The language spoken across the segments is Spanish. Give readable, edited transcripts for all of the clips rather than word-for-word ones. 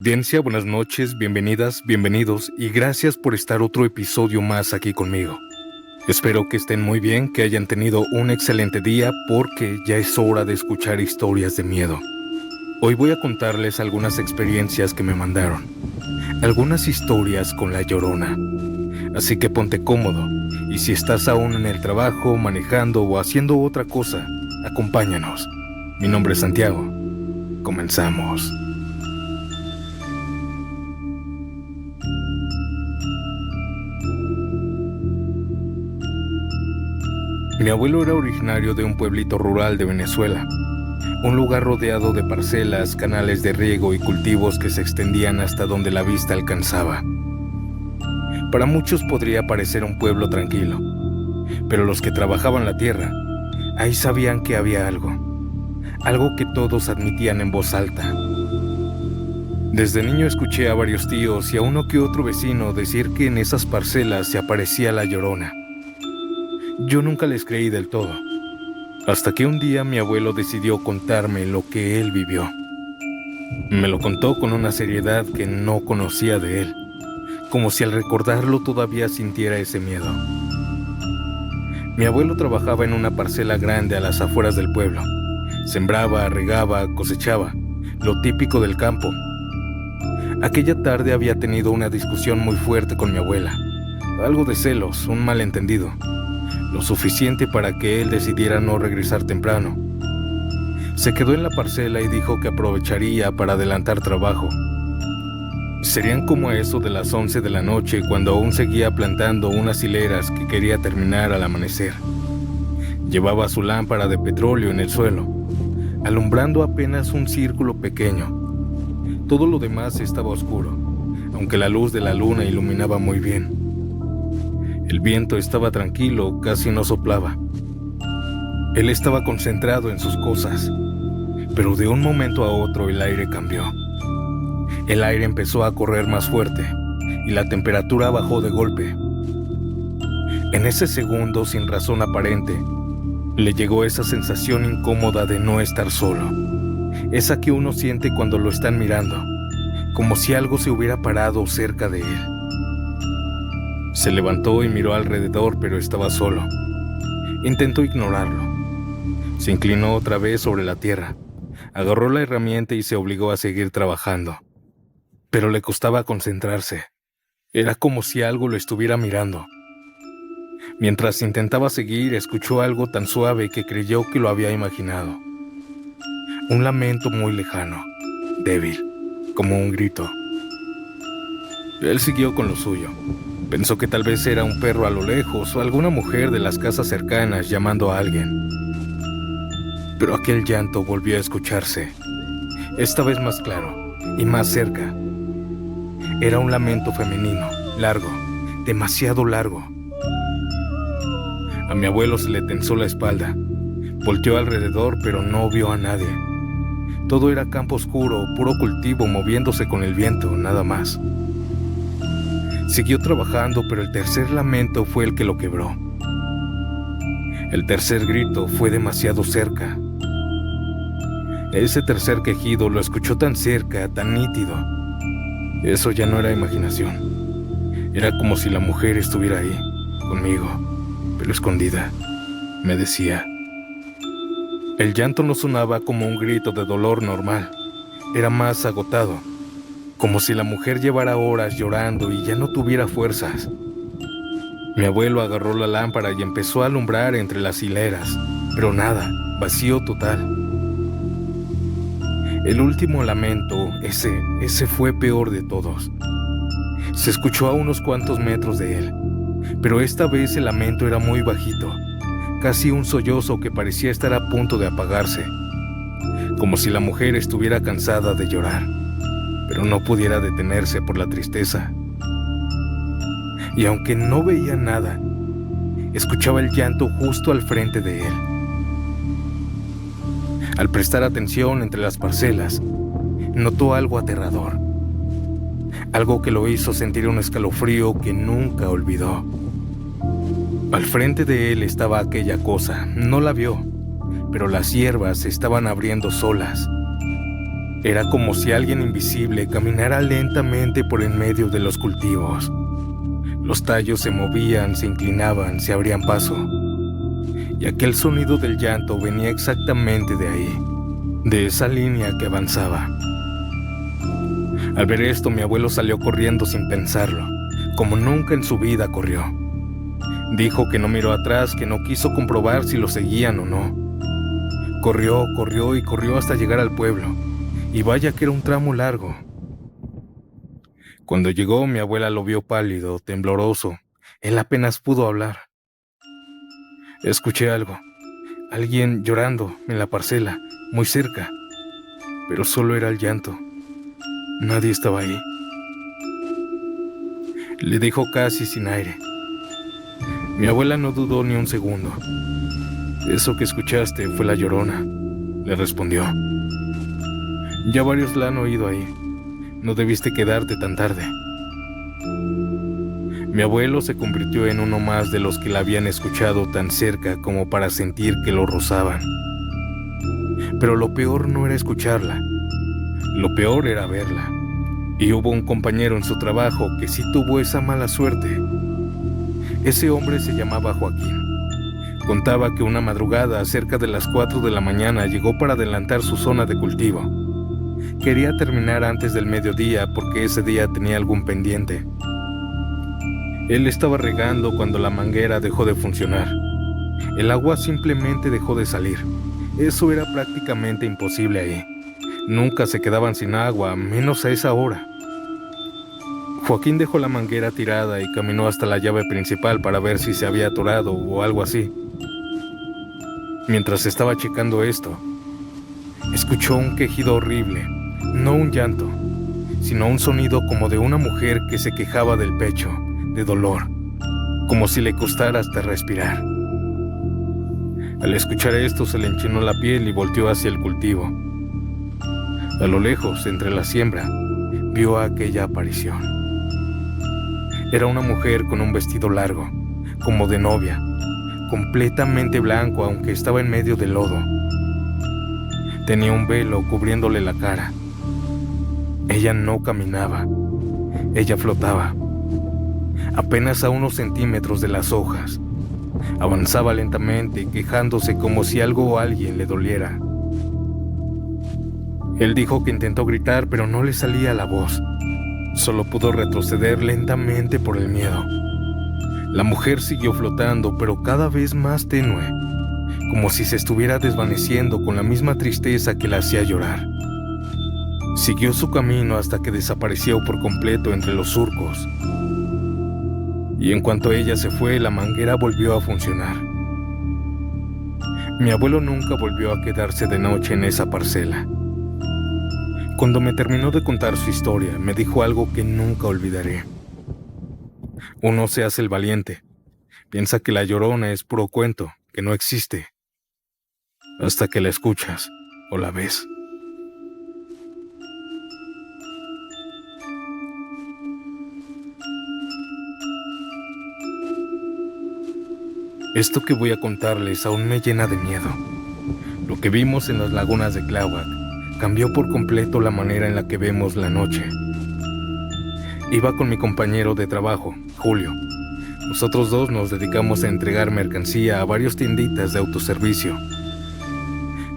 Audiencia, buenas noches, bienvenidas, bienvenidos y gracias por estar otro episodio más aquí conmigo. Espero que estén muy bien, que hayan tenido un excelente día porque ya es hora de escuchar historias de miedo. Hoy voy a contarles algunas experiencias que me mandaron, algunas historias con la Llorona. Así que ponte cómodo y si estás aún en el trabajo, manejando o haciendo otra cosa, acompáñanos. Mi nombre es Santiago. Comenzamos. Mi abuelo era originario de un pueblito rural de Venezuela, un lugar rodeado de parcelas, canales de riego y cultivos que se extendían hasta donde la vista alcanzaba. Para muchos podría parecer un pueblo tranquilo, pero los que trabajaban la tierra, ahí sabían que había algo que todos admitían en voz alta. Desde niño escuché a varios tíos y a uno que otro vecino decir que en esas parcelas se aparecía la Llorona. Yo nunca les creí del todo, hasta que un día mi abuelo decidió contarme lo que él vivió. Me lo contó con una seriedad que no conocía de él, como si al recordarlo todavía sintiera ese miedo. Mi abuelo trabajaba en una parcela grande a las afueras del pueblo. Sembraba, regaba, cosechaba, lo típico del campo. Aquella tarde había tenido una discusión muy fuerte con mi abuela, algo de celos, un malentendido. Lo suficiente para que él decidiera no regresar temprano. Se quedó en la parcela y dijo que aprovecharía para adelantar trabajo. Serían como a eso de las 11 de la noche cuando aún seguía plantando unas hileras que quería terminar al amanecer. Llevaba su lámpara de petróleo en el suelo, alumbrando apenas un círculo pequeño. Todo lo demás estaba oscuro, aunque la luz de la luna iluminaba muy bien. El viento estaba tranquilo, casi no soplaba. Él estaba concentrado en sus cosas, pero de un momento a otro el aire cambió. El aire empezó a correr más fuerte y la temperatura bajó de golpe. En ese segundo, sin razón aparente, le llegó esa sensación incómoda de no estar solo, esa que uno siente cuando lo están mirando, como si algo se hubiera parado cerca de él. Se levantó y miró alrededor, pero estaba solo. Intentó ignorarlo. Se inclinó otra vez sobre la tierra, agarró la herramienta y se obligó a seguir trabajando. Pero le costaba concentrarse. Era como si algo lo estuviera mirando. Mientras intentaba seguir, escuchó algo tan suave que creyó que lo había imaginado. Un lamento muy lejano, débil, como un grito. Él siguió con lo suyo. Pensó que tal vez era un perro a lo lejos o alguna mujer de las casas cercanas llamando a alguien. Pero aquel llanto volvió a escucharse, esta vez más claro y más cerca. Era un lamento femenino, largo, demasiado largo. A mi abuelo se le tensó la espalda. Volteó alrededor, pero no vio a nadie. Todo era campo oscuro, puro cultivo moviéndose con el viento, nada más. Siguió trabajando, pero el tercer lamento fue el que lo quebró. El tercer grito fue demasiado cerca. Ese tercer quejido lo escuchó tan cerca, tan nítido. Eso ya no era imaginación. Era como si la mujer estuviera ahí, conmigo, pero escondida. Me decía. El llanto no sonaba como un grito de dolor normal. Era más agotado. Como si la mujer llevara horas llorando y ya no tuviera fuerzas. Mi abuelo agarró la lámpara y empezó a alumbrar entre las hileras, pero nada, vacío total. El último lamento, ese fue peor de todos. Se escuchó a unos cuantos metros de él, pero esta vez el lamento era muy bajito, casi un sollozo que parecía estar a punto de apagarse, como si la mujer estuviera cansada de llorar, pero no pudiera detenerse por la tristeza. Y aunque no veía nada, escuchaba el llanto justo al frente de él. Al prestar atención entre las parcelas, notó algo aterrador, algo que lo hizo sentir un escalofrío que nunca olvidó. Al frente de él estaba aquella cosa, no la vio, pero las hierbas se estaban abriendo solas. Era como si alguien invisible caminara lentamente por en medio de los cultivos. Los tallos se movían, se inclinaban, se abrían paso. Y aquel sonido del llanto venía exactamente de ahí, de esa línea que avanzaba. Al ver esto, mi abuelo salió corriendo sin pensarlo, como nunca en su vida corrió. Dijo que no miró atrás, que no quiso comprobar si lo seguían o no. Corrió, corrió y corrió hasta llegar al pueblo, y vaya que era un tramo largo. Cuando llegó, mi abuela lo vio pálido, tembloroso. Él apenas pudo hablar. Escuché algo, alguien llorando en la parcela, muy cerca, pero solo era el llanto. Nadie estaba ahí. Le dijo casi sin aire. Mi abuela no dudó ni un segundo. Eso que escuchaste fue la Llorona, le respondió. Ya varios la han oído ahí. No debiste quedarte tan tarde. Mi abuelo se convirtió en uno más de los que la habían escuchado tan cerca como para sentir que lo rozaban. Pero lo peor no era escucharla. Lo peor era verla. Y hubo un compañero en su trabajo que sí tuvo esa mala suerte. Ese hombre se llamaba Joaquín. Contaba que una madrugada, cerca de las 4 de la mañana, llegó para adelantar su zona de cultivo. Quería terminar antes del mediodía porque ese día tenía algún pendiente. Él estaba regando cuando la manguera dejó de funcionar. El agua simplemente dejó de salir. Eso era prácticamente imposible ahí. Nunca se quedaban sin agua, menos a esa hora. Joaquín dejó la manguera tirada y caminó hasta la llave principal para ver si se había atorado o algo así. Mientras estaba checando esto, escuchó un quejido horrible, no un llanto, sino un sonido como de una mujer que se quejaba del pecho, de dolor, como si le costara hasta respirar. Al escuchar esto se le enchinó la piel y volteó hacia el cultivo. A lo lejos, entre la siembra, vio a aquella aparición. Era una mujer con un vestido largo, como de novia, completamente blanco aunque estaba en medio del lodo. Tenía un velo cubriéndole la cara. Ella no caminaba, ella flotaba, apenas a unos centímetros de las hojas. Avanzaba lentamente, quejándose como si algo o alguien le doliera. Él dijo que intentó gritar, pero no le salía la voz. Solo pudo retroceder lentamente por el miedo. La mujer siguió flotando, pero cada vez más tenue, como si se estuviera desvaneciendo con la misma tristeza que la hacía llorar. Siguió su camino hasta que desapareció por completo entre los surcos. Y en cuanto ella se fue, la manguera volvió a funcionar. Mi abuelo nunca volvió a quedarse de noche en esa parcela. Cuando me terminó de contar su historia, me dijo algo que nunca olvidaré. Uno se hace el valiente. Piensa que la Llorona es puro cuento, que no existe. Hasta que la escuchas o la ves. Esto que voy a contarles aún me llena de miedo. Lo que vimos en las lagunas de Tláhuac cambió por completo la manera en la que vemos la noche. Iba con mi compañero de trabajo, Julio. Nosotros dos nos dedicamos a entregar mercancía a varias tienditas de autoservicio.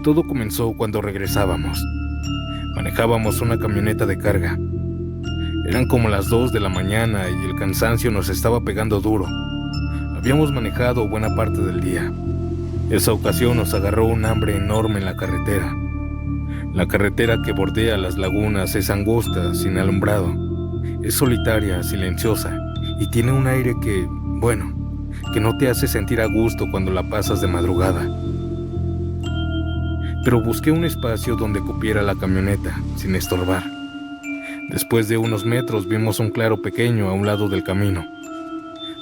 Todo comenzó cuando regresábamos. Manejábamos una camioneta de carga. Eran como las 2 de la mañana y el cansancio nos estaba pegando duro. Habíamos manejado buena parte del día. Esa ocasión nos agarró un hambre enorme en la carretera. La carretera que bordea las lagunas es angosta, sin alumbrado. Es solitaria, silenciosa y tiene un aire que no te hace sentir a gusto cuando la pasas de madrugada. Pero busqué un espacio donde cupiera la camioneta, sin estorbar. Después de unos metros vimos un claro pequeño a un lado del camino,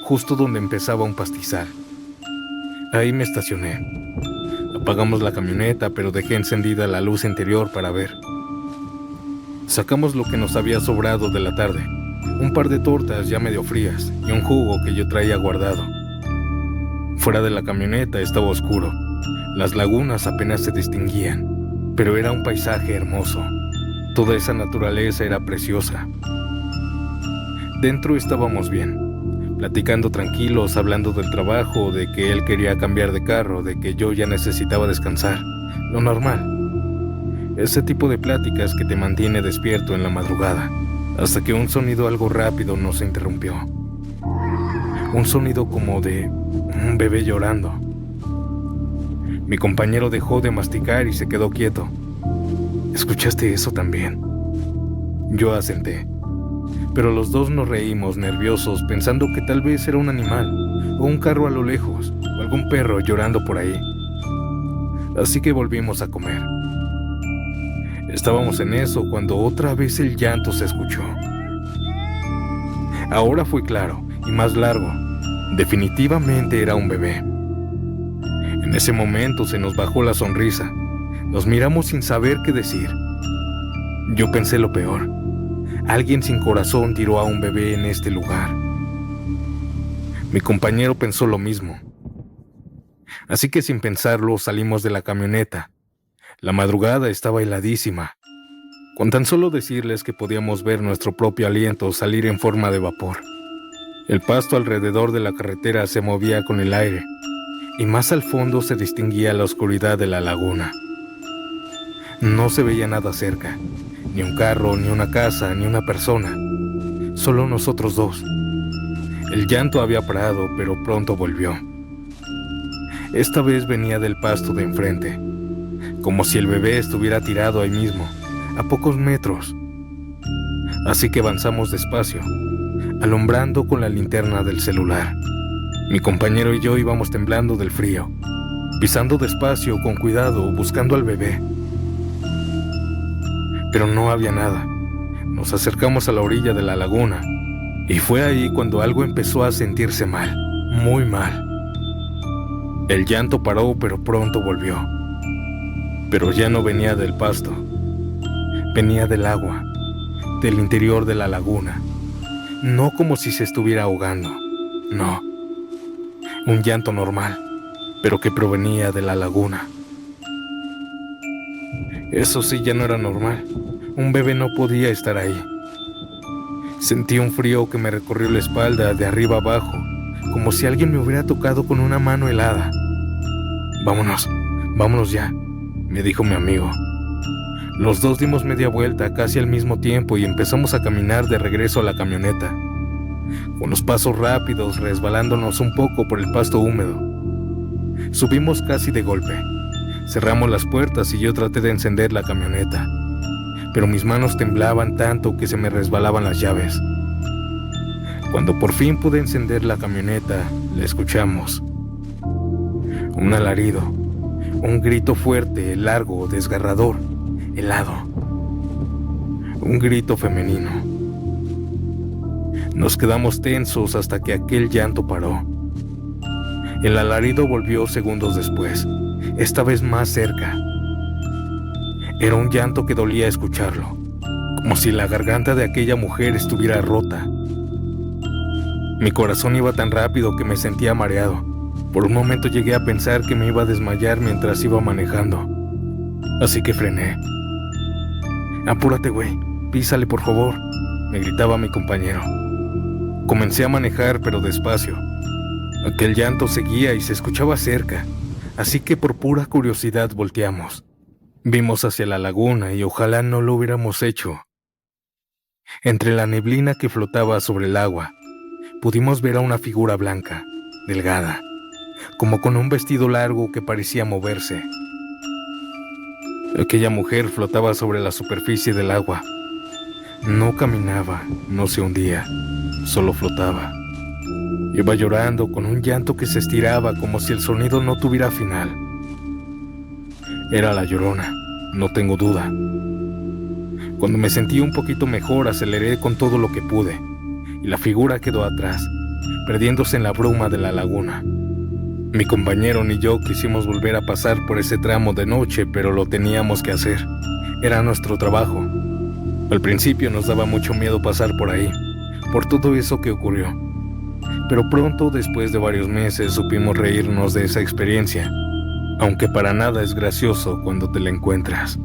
justo donde empezaba un pastizal. Ahí me estacioné. Apagamos la camioneta, pero dejé encendida la luz interior para ver. Sacamos lo que nos había sobrado de la tarde, un par de tortas ya medio frías y un jugo que yo traía guardado. Fuera de la camioneta estaba oscuro. Las lagunas apenas se distinguían, pero era un paisaje hermoso. Toda esa naturaleza era preciosa. Dentro estábamos bien, platicando tranquilos, hablando del trabajo, de que él quería cambiar de carro, de que yo ya necesitaba descansar, lo normal. Ese tipo de pláticas que te mantiene despierto en la madrugada, hasta que un sonido algo rápido nos interrumpió. Un sonido como de un bebé llorando. Mi compañero dejó de masticar y se quedó quieto. ¿Escuchaste eso también? Yo asenté, pero los dos nos reímos nerviosos pensando que tal vez era un animal, o un carro a lo lejos, o algún perro llorando por ahí. Así que volvimos a comer. Estábamos en eso cuando otra vez el llanto se escuchó. Ahora fue claro y más largo. Definitivamente era un bebé. En ese momento se nos bajó la sonrisa. Nos miramos sin saber qué decir. Yo pensé lo peor. Alguien sin corazón tiró a un bebé en este lugar. Mi compañero pensó lo mismo. Así que sin pensarlo salimos de la camioneta. La madrugada estaba heladísima. Con tan solo decirles que podíamos ver nuestro propio aliento salir en forma de vapor. El pasto alrededor de la carretera se movía con el aire, y más al fondo se distinguía la oscuridad de la laguna. No se veía nada cerca, ni un carro, ni una casa, ni una persona. Solo nosotros dos. El llanto había parado, pero pronto volvió. Esta vez venía del pasto de enfrente, como si el bebé estuviera tirado ahí mismo, a pocos metros. Así que avanzamos despacio, alumbrando con la linterna del celular. Mi compañero y yo íbamos temblando del frío, pisando despacio, con cuidado, buscando al bebé. Pero no había nada. Nos acercamos a la orilla de la laguna, y fue ahí cuando algo empezó a sentirse mal, muy mal. El llanto paró, pero pronto volvió. Pero ya no venía del pasto. Venía del agua, del interior de la laguna. No como si se estuviera ahogando, no. Un llanto normal, pero que provenía de la laguna. Eso sí ya no era normal. Un bebé no podía estar ahí. Sentí un frío que me recorrió la espalda de arriba abajo, como si alguien me hubiera tocado con una mano helada. Vámonos ya, me dijo mi amigo. Los dos dimos media vuelta casi al mismo tiempo y empezamos a caminar de regreso a la camioneta, con los pasos rápidos, resbalándonos un poco por el pasto húmedo. Subimos casi de golpe. Cerramos las puertas y yo traté de encender la camioneta, pero mis manos temblaban tanto que se me resbalaban las llaves. Cuando por fin pude encender la camioneta, la escuchamos. Un alarido, un grito fuerte, largo, desgarrador, helado. Un grito femenino. Nos quedamos tensos hasta que aquel llanto paró. El alarido volvió segundos después, esta vez más cerca. Era un llanto que dolía escucharlo, como si la garganta de aquella mujer estuviera rota. Mi corazón iba tan rápido que me sentía mareado. Por un momento llegué a pensar que me iba a desmayar mientras iba manejando. Así que frené. «Apúrate, güey, písale por favor», me gritaba mi compañero. Comencé a manejar, pero despacio. Aquel llanto seguía y se escuchaba cerca, así que por pura curiosidad volteamos. Vimos hacia la laguna y ojalá no lo hubiéramos hecho. Entre la neblina que flotaba sobre el agua, pudimos ver a una figura blanca, delgada, como con un vestido largo que parecía moverse. Aquella mujer flotaba sobre la superficie del agua. No caminaba, no se hundía, solo flotaba. Iba llorando con un llanto que se estiraba como si el sonido no tuviera final. Era la Llorona, no tengo duda. Cuando me sentí un poquito mejor, aceleré con todo lo que pude, y la figura quedó atrás, perdiéndose en la bruma de la laguna. Mi compañero ni yo quisimos volver a pasar por ese tramo de noche, pero lo teníamos que hacer. Era nuestro trabajo. Al principio nos daba mucho miedo pasar por ahí, por todo eso que ocurrió. Pero pronto, después de varios meses, supimos reírnos de esa experiencia, aunque para nada es gracioso cuando te la encuentras.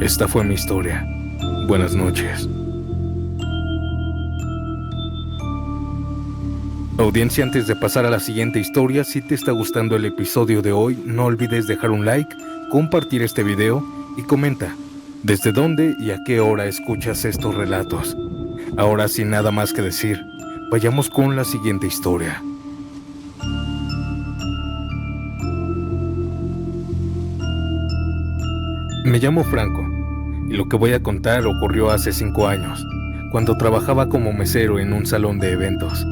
Esta fue mi historia. Buenas noches. Audiencia, antes de pasar a la siguiente historia, si te está gustando el episodio de hoy, no olvides dejar un like, compartir este video y comenta desde dónde y a qué hora escuchas estos relatos. Ahora, sin nada más que decir, vayamos con la siguiente historia. Me llamo Franco y lo que voy a contar ocurrió hace 5 años, cuando trabajaba como mesero en un salón de eventos.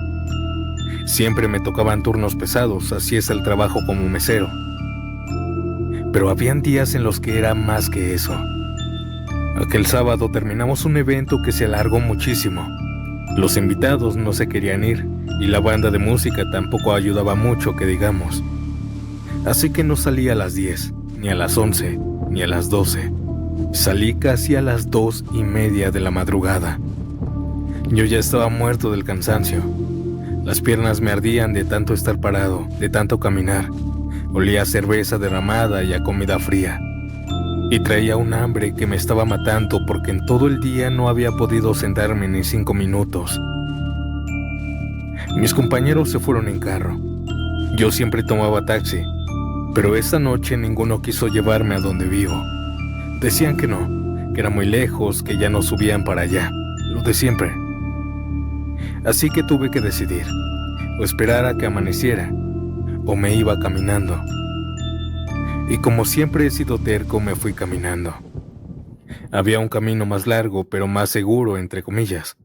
Siempre me tocaban turnos pesados, así es el trabajo como mesero. Pero habían días en los que era más que eso. Aquel sábado terminamos un evento que se alargó muchísimo. Los invitados no se querían ir y la banda de música tampoco ayudaba mucho, que digamos. Así que no salí a las 10, ni a las 11, ni a las 12. Salí casi a las 2:30 de la madrugada. Yo ya estaba muerto del cansancio. Las piernas me ardían de tanto estar parado, de tanto caminar. Olía a cerveza derramada y a comida fría. Y traía un hambre que me estaba matando porque en todo el día no había podido sentarme ni 5 minutos. Mis compañeros se fueron en carro. Yo siempre tomaba taxi, pero esa noche ninguno quiso llevarme a donde vivo. Decían que no, que era muy lejos, que ya no subían para allá, lo de siempre. Así que tuve que decidir, o esperar a que amaneciera, o me iba caminando. Y como siempre he sido terco, me fui caminando. Había un camino más largo, pero más seguro, entre comillas,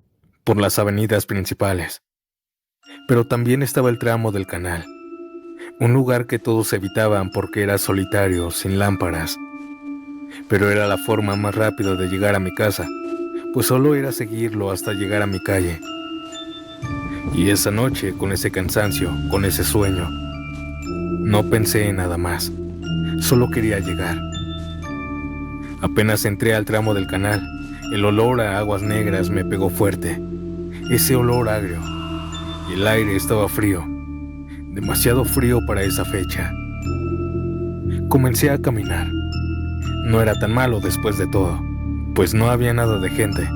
por las avenidas principales. Pero también estaba el tramo del canal, un lugar que todos evitaban porque era solitario, sin lámparas. Pero era la forma más rápida de llegar a mi casa, pues solo era seguirlo hasta llegar a mi calle. Y esa noche, con ese cansancio, con ese sueño, no pensé en nada más, solo quería llegar. Apenas entré al tramo del canal, el olor a aguas negras me pegó fuerte, ese olor agrio, y el aire estaba frío, demasiado frío para esa fecha. Comencé a caminar. No era tan malo después de todo, pues no había nada de gente.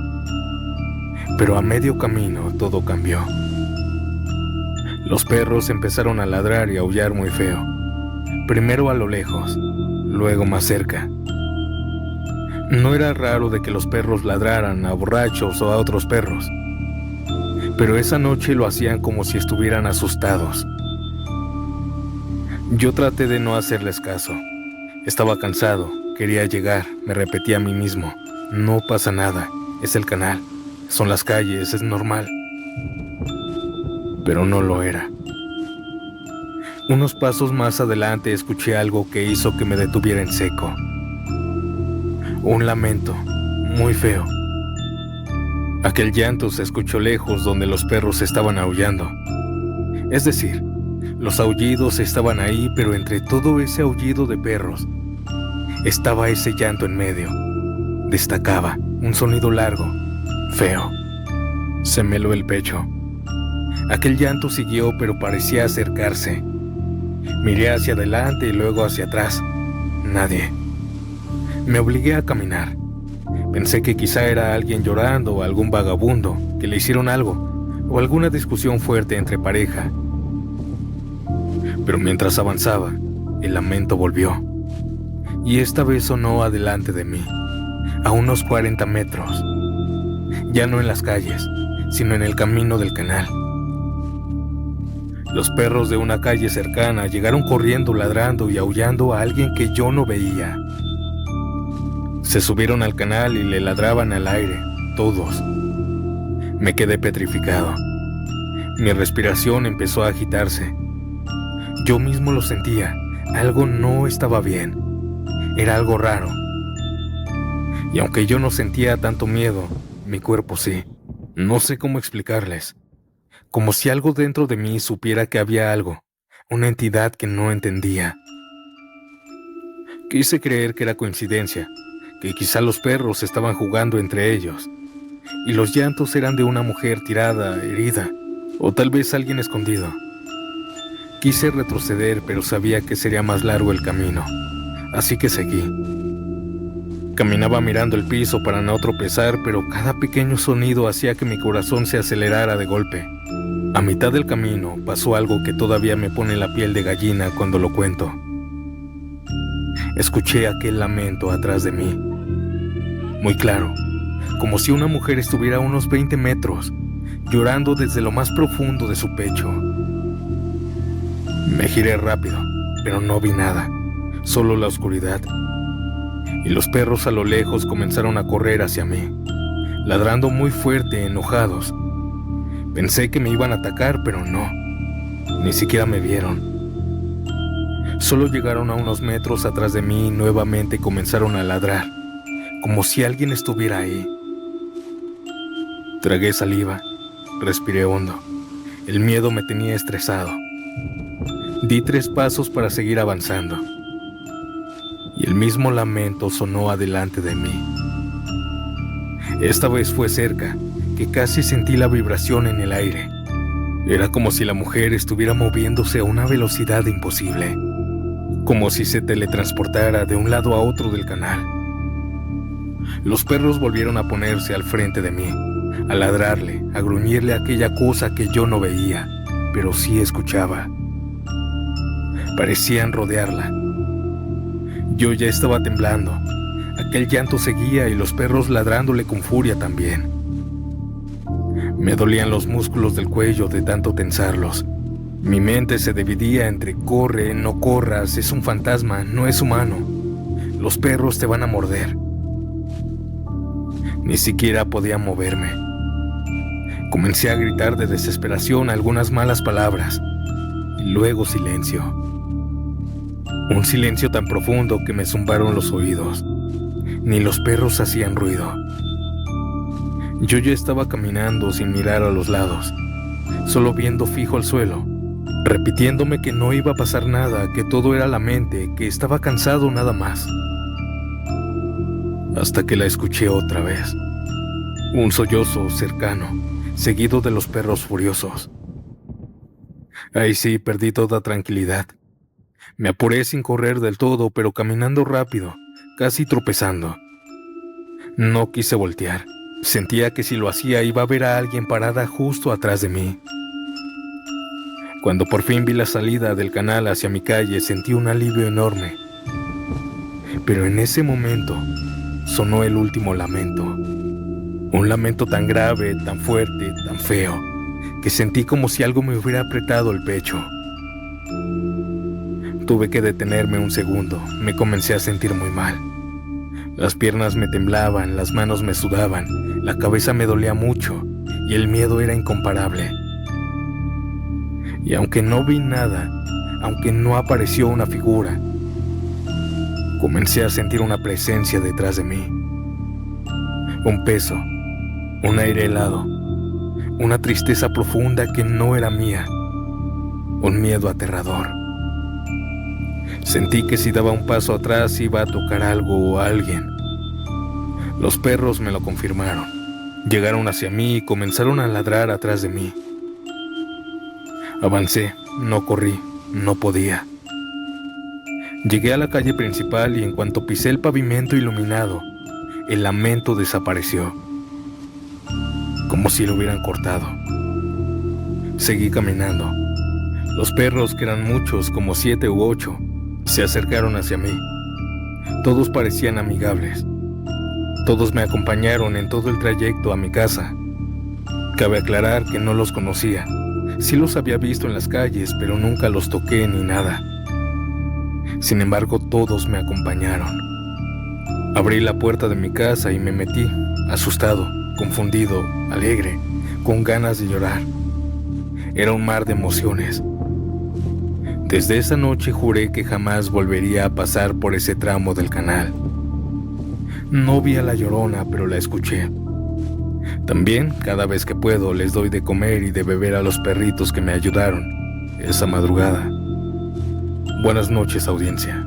Pero a medio camino todo cambió. Los perros empezaron a ladrar y aullar muy feo. Primero a lo lejos, luego más cerca. No era raro de que los perros ladraran a borrachos o a otros perros, pero esa noche lo hacían como si estuvieran asustados. Yo traté de no hacerles caso. Estaba cansado, quería llegar, me repetía a mí mismo: no pasa nada, es el canal, son las calles, es normal. Pero no lo era. Unos pasos más adelante escuché algo que hizo que me detuviera en seco. Un lamento, muy feo. Aquel llanto se escuchó lejos donde los perros estaban aullando. Es decir, los aullidos estaban ahí, pero entre todo ese aullido de perros, estaba ese llanto en medio. Destacaba, un sonido largo, feo. Se me heló el pecho. Aquel llanto siguió, pero parecía acercarse. Miré hacia adelante y luego hacia atrás. Nadie. Me obligué a caminar. Pensé que quizá era alguien llorando o algún vagabundo, que le hicieron algo, o alguna discusión fuerte entre pareja. Pero mientras avanzaba, el lamento volvió. Y esta vez sonó adelante de mí, a unos 40 metros. Ya no en las calles, sino en el camino del canal. Los perros de una calle cercana llegaron corriendo, ladrando y aullando a alguien que yo no veía. Se subieron al canal y le ladraban al aire, todos. Me quedé petrificado. Mi respiración empezó a agitarse. Yo mismo lo sentía, algo no estaba bien. Era algo raro. Y aunque yo no sentía tanto miedo, mi cuerpo sí. No sé cómo explicarles. Como si algo dentro de mí supiera que había algo, una entidad que no entendía. Quise creer que era coincidencia, que quizá los perros estaban jugando entre ellos, y los llantos eran de una mujer tirada, herida, o tal vez alguien escondido. Quise retroceder, pero sabía que sería más largo el camino, así que seguí. Caminaba mirando el piso para no tropezar, pero cada pequeño sonido hacía que mi corazón se acelerara de golpe. A mitad del camino pasó algo que todavía me pone la piel de gallina cuando lo cuento. Escuché aquel lamento atrás de mí, muy claro, como si una mujer estuviera a unos 20 metros, llorando desde lo más profundo de su pecho. Me giré rápido, pero no vi nada, solo la oscuridad. Y los perros a lo lejos comenzaron a correr hacia mí, ladrando muy fuerte, enojados. Pensé que me iban a atacar, pero no, ni siquiera me vieron. Solo llegaron a unos metros atrás de mí y nuevamente comenzaron a ladrar, como si alguien estuviera ahí. Tragué saliva, respiré hondo. El miedo me tenía estresado. Di 3 pasos para seguir avanzando. Y el mismo lamento sonó adelante de mí. Esta vez fue cerca, que casi sentí la vibración en el aire. Era como si la mujer estuviera moviéndose a una velocidad imposible, como si se teletransportara de un lado a otro del canal. Los perros volvieron a ponerse al frente de mí, a ladrarle, a gruñirle a aquella cosa que yo no veía, pero sí escuchaba. Parecían rodearla. Yo ya estaba temblando. Aquel llanto seguía y los perros ladrándole con furia también. Me dolían los músculos del cuello de tanto tensarlos. Mi mente se dividía entre corre, no corras, es un fantasma, no es humano. Los perros te van a morder. Ni siquiera podía moverme. Comencé a gritar de desesperación algunas malas palabras. Y luego silencio. Un silencio tan profundo que me zumbaron los oídos. Ni los perros hacían ruido. Yo ya estaba caminando sin mirar a los lados, solo viendo fijo al suelo, repitiéndome que no iba a pasar nada, que todo era la mente, que estaba cansado nada más. Hasta que la escuché otra vez. Un sollozo cercano, seguido de los perros furiosos. Ahí sí perdí toda tranquilidad. Me apuré sin correr del todo, pero caminando rápido, casi tropezando. No quise voltear. Sentía que si lo hacía iba a ver a alguien parada justo atrás de mí. Cuando por fin vi la salida del canal hacia mi calle, sentí un alivio enorme. Pero en ese momento sonó el último lamento. Un lamento tan grave, tan fuerte, tan feo, que sentí como si algo me hubiera apretado el pecho. Tuve que detenerme un segundo. Me comencé a sentir muy mal. Las piernas me temblaban, las manos me sudaban, la cabeza me dolía mucho y el miedo era incomparable. Y aunque no vi nada, aunque no apareció una figura, comencé a sentir una presencia detrás de mí. Un peso, un aire helado, una tristeza profunda que no era mía, un miedo aterrador. Sentí que si daba un paso atrás iba a tocar algo o a alguien. Los perros me lo confirmaron. Llegaron hacia mí y comenzaron a ladrar atrás de mí. Avancé, no corrí, no podía. Llegué a la calle principal y en cuanto pisé el pavimento iluminado, el lamento desapareció, como si lo hubieran cortado. Seguí caminando. Los perros, que eran muchos, como 7 u 8, se acercaron hacia mí. Todos parecían amigables. Todos me acompañaron en todo el trayecto a mi casa. Cabe aclarar que no los conocía. Sí los había visto en las calles, pero nunca los toqué ni nada. Sin embargo, todos me acompañaron. Abrí la puerta de mi casa y me metí, asustado, confundido, alegre, con ganas de llorar. Era un mar de emociones. Desde esa noche juré que jamás volvería a pasar por ese tramo del canal. No vi a la Llorona, pero la escuché. También, cada vez que puedo, les doy de comer y de beber a los perritos que me ayudaron esa madrugada. Buenas noches, audiencia.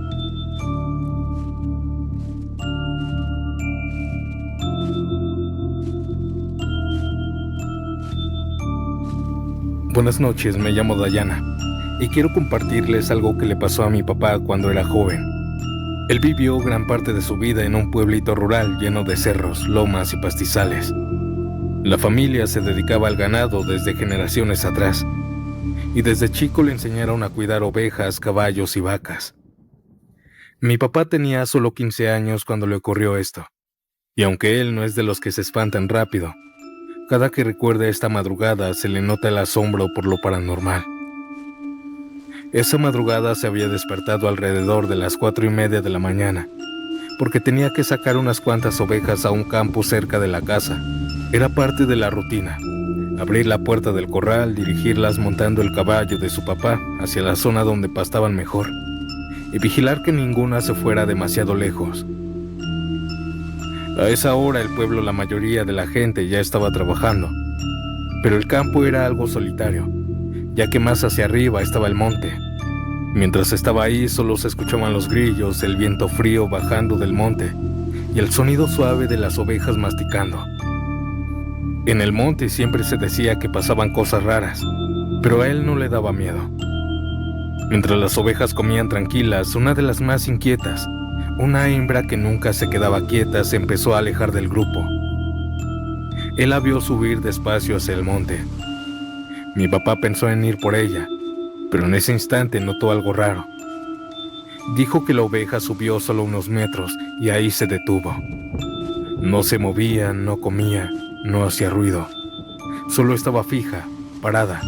Buenas noches, me llamo Dayana y quiero compartirles algo que le pasó a mi papá cuando era joven. Él vivió gran parte de su vida en un pueblito rural lleno de cerros, lomas y pastizales. La familia se dedicaba al ganado desde generaciones atrás, y desde chico le enseñaron a cuidar ovejas, caballos y vacas. Mi papá tenía solo 15 años cuando le ocurrió esto, y aunque él no es de los que se espantan rápido, cada que recuerda esta madrugada se le nota el asombro por lo paranormal. Esa madrugada se había despertado alrededor de las 4:30 de la mañana, porque tenía que sacar unas cuantas ovejas a un campo cerca de la casa. Era parte de la rutina: abrir la puerta del corral, dirigirlas montando el caballo de su papá hacia la zona donde pastaban mejor, y vigilar que ninguna se fuera demasiado lejos. A esa hora el pueblo, la mayoría de la gente ya estaba trabajando, pero el campo era algo solitario, ya que más hacia arriba estaba el monte. Mientras estaba ahí solo se escuchaban los grillos, el viento frío bajando del monte y el sonido suave de las ovejas masticando. En el monte siempre se decía que pasaban cosas raras, pero a él no le daba miedo. Mientras las ovejas comían tranquilas, una de las más inquietas, una hembra que nunca se quedaba quieta, se empezó a alejar del grupo. Él la vio subir despacio hacia el monte. Mi papá pensó en ir por ella, pero en ese instante notó algo raro. Dijo que la oveja subió solo unos metros y ahí se detuvo. No se movía, no comía, no hacía ruido. Solo estaba fija, parada,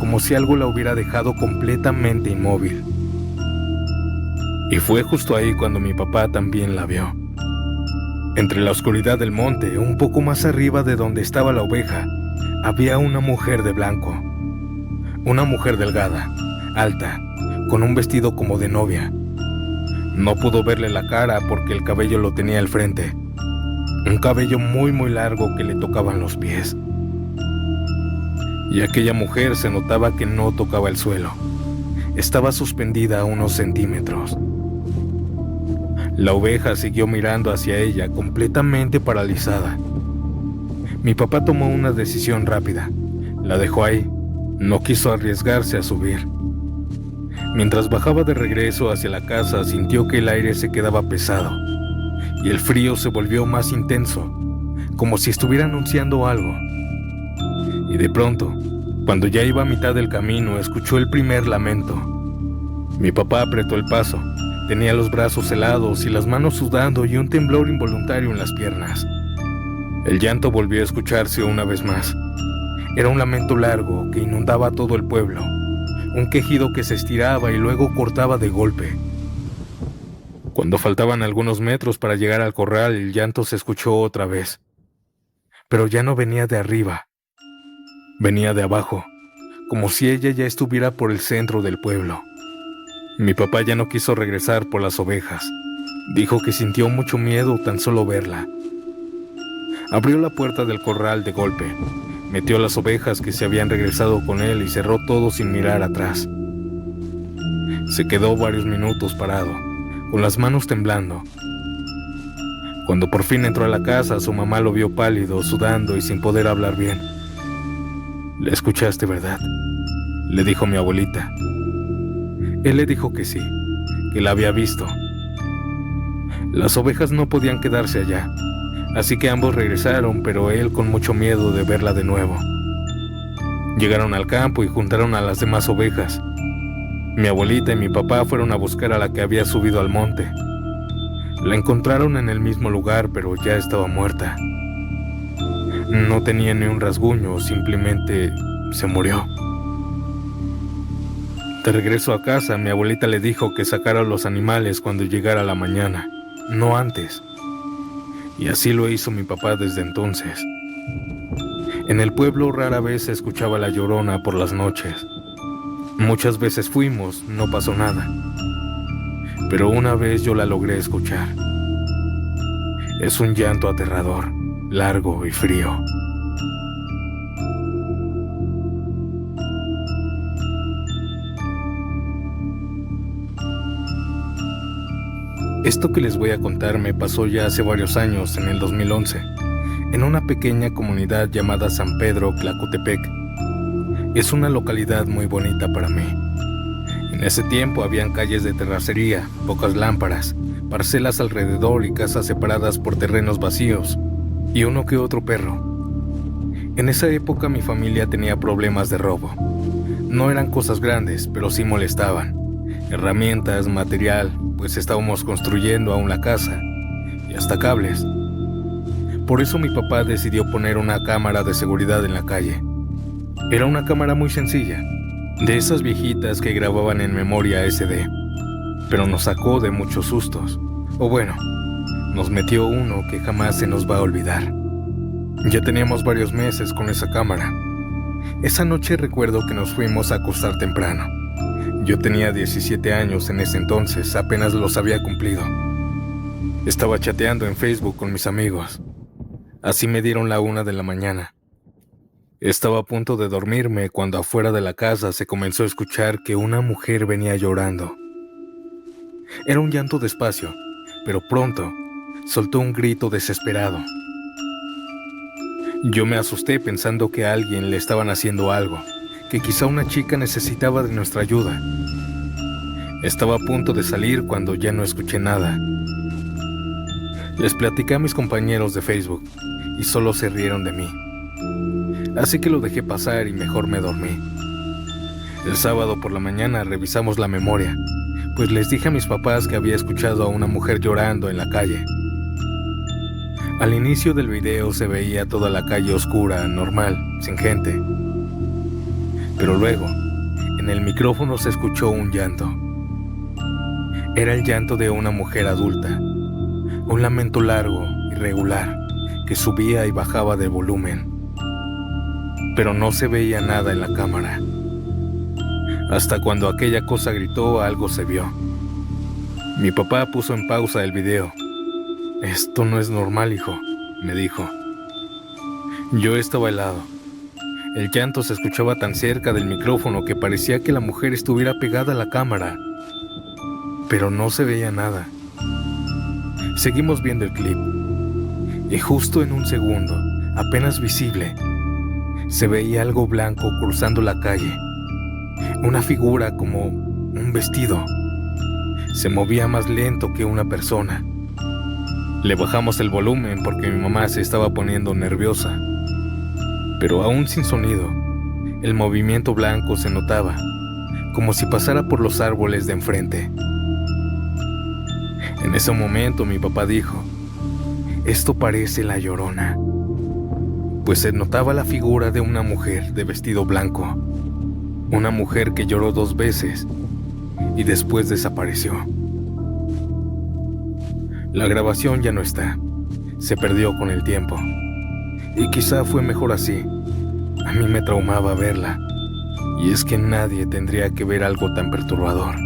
como si algo la hubiera dejado completamente inmóvil. Y fue justo ahí cuando mi papá también la vio. Entre la oscuridad del monte, un poco más arriba de donde estaba la oveja, había una mujer de blanco. Una mujer delgada, alta, con un vestido como de novia. No pudo verle la cara porque el cabello lo tenía al frente. Un cabello muy largo que le tocaban los pies. Y aquella mujer se notaba que no tocaba el suelo. Estaba suspendida a unos centímetros. La oveja siguió mirando hacia ella, completamente paralizada. Mi papá tomó una decisión rápida. La dejó ahí. No quiso arriesgarse a subir. Mientras bajaba de regreso hacia la casa, sintió que el aire se quedaba pesado y el frío se volvió más intenso, como si estuviera anunciando algo. Y de pronto, cuando ya iba a mitad del camino, escuchó el primer lamento. Mi papá apretó el paso. Tenía los brazos helados y las manos sudando y un temblor involuntario en las piernas. El llanto volvió a escucharse una vez más. Era un lamento largo que inundaba todo el pueblo, un quejido que se estiraba y luego cortaba de golpe. Cuando faltaban algunos metros para llegar al corral, el llanto se escuchó otra vez. Pero ya no venía de arriba, venía de abajo, como si ella ya estuviera por el centro del pueblo. Mi papá ya no quiso regresar por las ovejas. Dijo que sintió mucho miedo tan solo verla. Abrió la puerta del corral de golpe, metió las ovejas que se habían regresado con él y cerró todo sin mirar atrás. Se quedó varios minutos parado, con las manos temblando. Cuando por fin entró a la casa, su mamá lo vio pálido, sudando y sin poder hablar bien. «¿La escuchaste, verdad?», le dijo mi abuelita. Él le dijo que sí, que la había visto. Las ovejas no podían quedarse allá, así que ambos regresaron, pero él con mucho miedo de verla de nuevo. Llegaron al campo y juntaron a las demás ovejas. Mi abuelita y mi papá fueron a buscar a la que había subido al monte. La encontraron en el mismo lugar, pero ya estaba muerta. No tenía ni un rasguño, simplemente se murió. De regreso a casa, mi abuelita le dijo que sacara a los animales cuando llegara la mañana, no antes. Y así lo hizo mi papá desde entonces. En el pueblo rara vez se escuchaba la llorona por las noches. Muchas veces fuimos, no pasó nada. Pero una vez yo la logré escuchar. Es un llanto aterrador, largo y frío. Esto que les voy a contar me pasó ya hace varios años, en el 2011, en una pequeña comunidad llamada San Pedro Tlacotepec. Es una localidad muy bonita para mí. En ese tiempo habían calles de terracería, pocas lámparas, parcelas alrededor y casas separadas por terrenos vacíos, y uno que otro perro. En esa época mi familia tenía problemas de robo. No eran cosas grandes, pero sí molestaban. Herramientas, material, pues estábamos construyendo aún la casa, y hasta cables. Por eso mi papá decidió poner una cámara de seguridad en la calle. Era una cámara muy sencilla, de esas viejitas que grababan en memoria SD, pero nos sacó de muchos sustos. O bueno, nos metió uno que jamás se nos va a olvidar. Ya teníamos varios meses con esa cámara. Esa noche recuerdo que nos fuimos a acostar temprano. Yo tenía 17 años en ese entonces, apenas los había cumplido. Estaba chateando en Facebook con mis amigos. Así me dieron la 1 de la mañana. Estaba a punto de dormirme cuando afuera de la casa se comenzó a escuchar que una mujer venía llorando. Era un llanto despacio, pero pronto soltó un grito desesperado. Yo me asusté pensando que a alguien le estaban haciendo algo, que quizá una chica necesitaba de nuestra ayuda. Estaba a punto de salir cuando ya no escuché nada. Les platicé a mis compañeros de Facebook y solo se rieron de mí. Así que lo dejé pasar y mejor me dormí. El sábado por la mañana revisamos la memoria, pues les dije a mis papás que había escuchado a una mujer llorando en la calle. Al inicio del video se veía toda la calle oscura, normal, sin gente. Pero luego, en el micrófono se escuchó un llanto. Era el llanto de una mujer adulta, un lamento largo, irregular, que subía y bajaba de volumen. Pero no se veía nada en la cámara. Hasta cuando aquella cosa gritó, algo se vio. Mi papá puso en pausa el video. «Esto no es normal, hijo», me dijo. Yo estaba helado. El llanto se escuchaba tan cerca del micrófono que parecía que la mujer estuviera pegada a la cámara. Pero no se veía nada. Seguimos viendo el clip. Y justo en un segundo, apenas visible, se veía algo blanco cruzando la calle. Una figura como un vestido. Se movía más lento que una persona. Le bajamos el volumen porque mi mamá se estaba poniendo nerviosa. Pero aún sin sonido, el movimiento blanco se notaba, como si pasara por los árboles de enfrente. En ese momento mi papá dijo: «Esto parece la Llorona», pues se notaba la figura de una mujer de vestido blanco, una mujer que lloró 2 veces y después desapareció. La grabación ya no está, se perdió con el tiempo, y quizá fue mejor así. A mí me traumaba verla, y es que nadie tendría que ver algo tan perturbador.